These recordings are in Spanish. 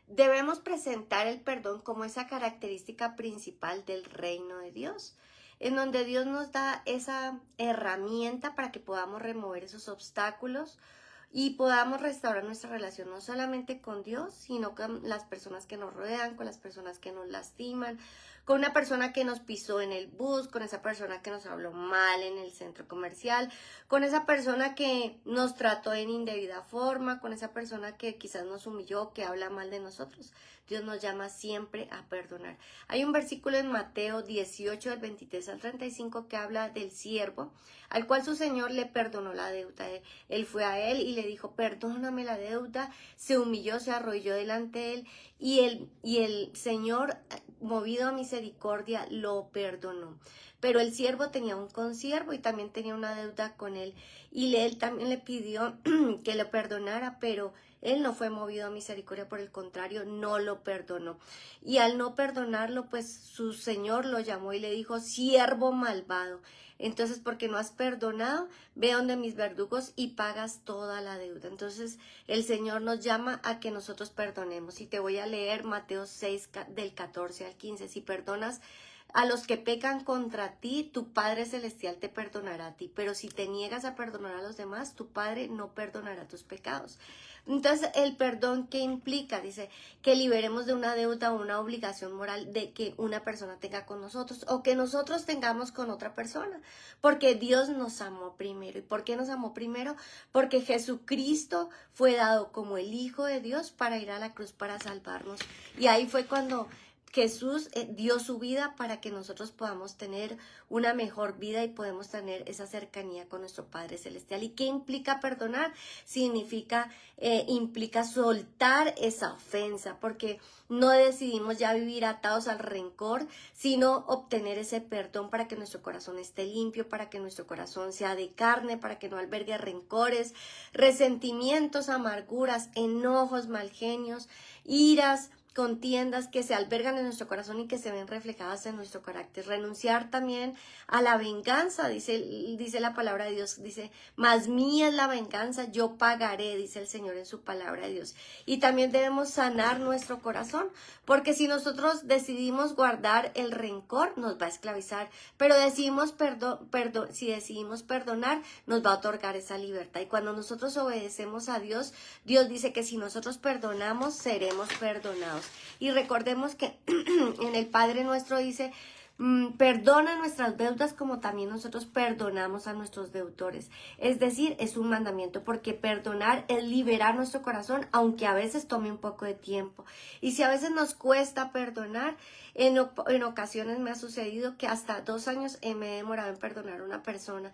Debemos presentar el perdón como esa característica principal del reino de Dios, en donde Dios nos da esa herramienta para que podamos remover esos obstáculos y podamos restaurar nuestra relación no solamente con Dios, sino con las personas que nos rodean, con las personas que nos lastiman, con una persona que nos pisó en el bus, con esa persona que nos habló mal en el centro comercial, con esa persona que nos trató en indebida forma, con esa persona que quizás nos humilló, que habla mal de nosotros. Dios nos llama siempre a perdonar. Hay un versículo en Mateo 18, del 23 al 35, que habla del siervo, al cual su señor le perdonó la deuda. Él fue a él y le dijo, perdóname la deuda. Se humilló, se arrodilló delante de él y el señor, movido a misericordia, lo perdonó. Pero el siervo tenía un consiervo y también tenía una deuda con él. Y él también le pidió que lo perdonara, pero él no fue movido a misericordia, por el contrario, no lo perdonó. Y al no perdonarlo, pues su señor lo llamó y le dijo, siervo malvado. Entonces, porque no has perdonado, ve donde mis verdugos y pagas toda la deuda. Entonces, el Señor nos llama a que nosotros perdonemos. Y te voy a leer Mateo 6, del 14 al 15. Si perdonas a los que pecan contra ti, tu Padre Celestial te perdonará a ti. Pero si te niegas a perdonar a los demás, tu Padre no perdonará tus pecados. Entonces, el perdón, ¿qué implica? Dice que liberemos de una deuda o una obligación moral de que una persona tenga con nosotros o que nosotros tengamos con otra persona. Porque Dios nos amó primero. ¿Y por qué nos amó primero? Porque Jesucristo fue dado como el Hijo de Dios para ir a la cruz para salvarnos. Y ahí fue cuando Jesús dio su vida para que nosotros podamos tener una mejor vida y podemos tener esa cercanía con nuestro Padre Celestial. ¿Y qué implica perdonar? Implica soltar esa ofensa, porque no decidimos ya vivir atados al rencor, sino obtener ese perdón para que nuestro corazón esté limpio, para que nuestro corazón sea de carne, para que no albergue rencores, resentimientos, amarguras, enojos, mal genios, iras, contiendas que se albergan en nuestro corazón y que se ven reflejadas en nuestro carácter. Renunciar también a la venganza, dice la palabra de Dios, dice, mas mía es la venganza, yo pagaré, dice el Señor en su palabra de Dios. Y también debemos sanar nuestro corazón, porque si nosotros decidimos guardar el rencor, nos va a esclavizar, pero si decidimos perdonar, nos va a otorgar esa libertad. Y cuando nosotros obedecemos a Dios, Dios dice que si nosotros perdonamos, seremos perdonados. Y recordemos que en el Padre Nuestro dice, perdona nuestras deudas como también nosotros perdonamos a nuestros deudores. Es decir, es un mandamiento, porque perdonar es liberar nuestro corazón, aunque a veces tome un poco de tiempo. Y si a veces nos cuesta perdonar, en ocasiones me ha sucedido que hasta 2 años me he demorado en perdonar a una persona.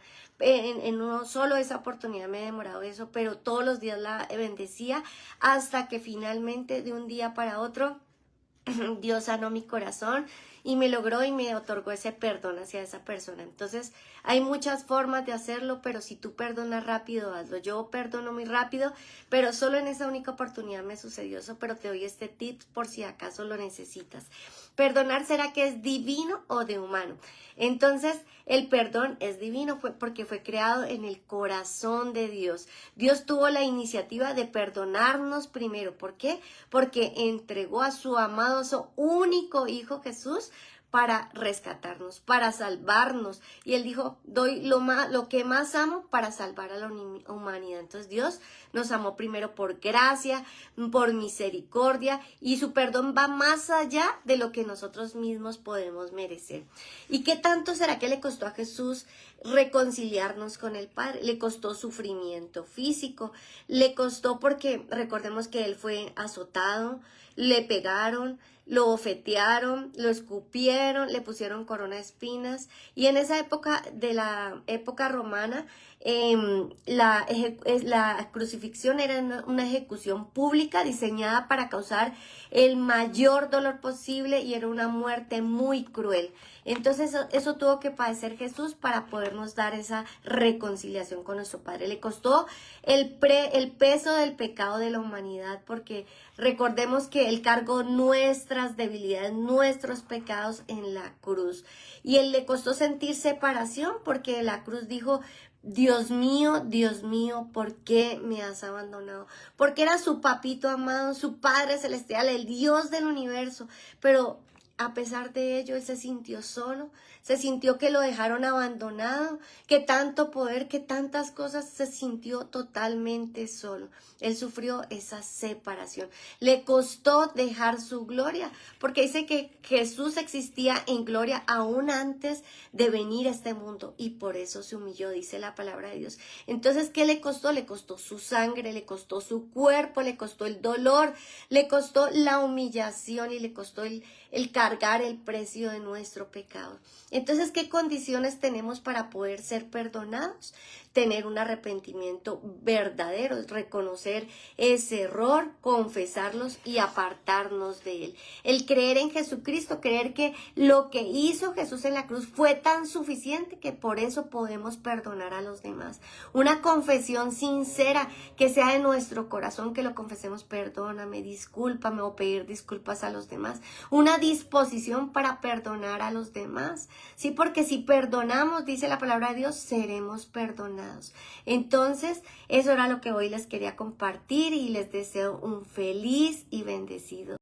No solo esa oportunidad me he demorado eso, pero todos los días la bendecía hasta que finalmente de un día para otro Dios sanó mi corazón y me logró y me otorgó ese perdón hacia esa persona. Entonces, hay muchas formas de hacerlo, pero si tú perdonas rápido, hazlo. Yo perdono muy rápido, pero solo en esa única oportunidad me sucedió eso, pero te doy este tip por si acaso lo necesitas. Perdonar, ¿será que es divino o de humano? Entonces, el perdón es divino porque fue creado en el corazón de Dios. Dios tuvo la iniciativa de perdonarnos primero. ¿Por qué? Porque entregó a su amado, su único Hijo Jesús, para rescatarnos, para salvarnos. Y Él dijo, doy lo que más amo para salvar a la humanidad. Entonces Dios nos amó primero por gracia, por misericordia, y su perdón va más allá de lo que nosotros mismos podemos merecer. ¿Y qué tanto será que le costó a Jesús reconciliarnos con el Padre? Le costó sufrimiento físico, le costó porque recordemos que Él fue azotado, le pegaron, lo bofetearon, lo escupieron, le pusieron corona de espinas. Y en esa época, de la época romana, la crucifixión era una ejecución pública diseñada para causar el mayor dolor posible y era una muerte muy cruel. Entonces eso tuvo que padecer Jesús para podernos dar esa reconciliación con nuestro Padre. Le costó el peso del pecado de la humanidad, porque recordemos que Él cargó nuestras debilidades, nuestros pecados en la cruz. Y Él le costó sentir separación, porque la cruz dijo, Dios mío, ¿por qué me has abandonado? Porque era su papito amado, su Padre Celestial, el Dios del universo, pero a pesar de ello, él se sintió solo, se sintió que lo dejaron abandonado, que tanto poder, que tantas cosas, se sintió totalmente solo. Él sufrió esa separación. Le costó dejar su gloria, porque dice que Jesús existía en gloria aún antes de venir a este mundo y por eso se humilló, dice la palabra de Dios. Entonces, ¿qué le costó? Le costó su sangre, le costó su cuerpo, le costó el dolor, le costó la humillación y le costó el cargar el precio de nuestro pecado. Entonces, ¿qué condiciones tenemos para poder ser perdonados? Tener un arrepentimiento verdadero, reconocer ese error, confesarlos y apartarnos de él. El creer en Jesucristo, creer que lo que hizo Jesús en la cruz fue tan suficiente que por eso podemos perdonar a los demás. Una confesión sincera que sea de nuestro corazón, que lo confesemos, perdóname, discúlpame, o pedir disculpas a los demás. Una disposición para perdonar a los demás. Sí, porque si perdonamos, dice la palabra de Dios, seremos perdonados. Entonces, eso era lo que hoy les quería compartir y les deseo un feliz y bendecido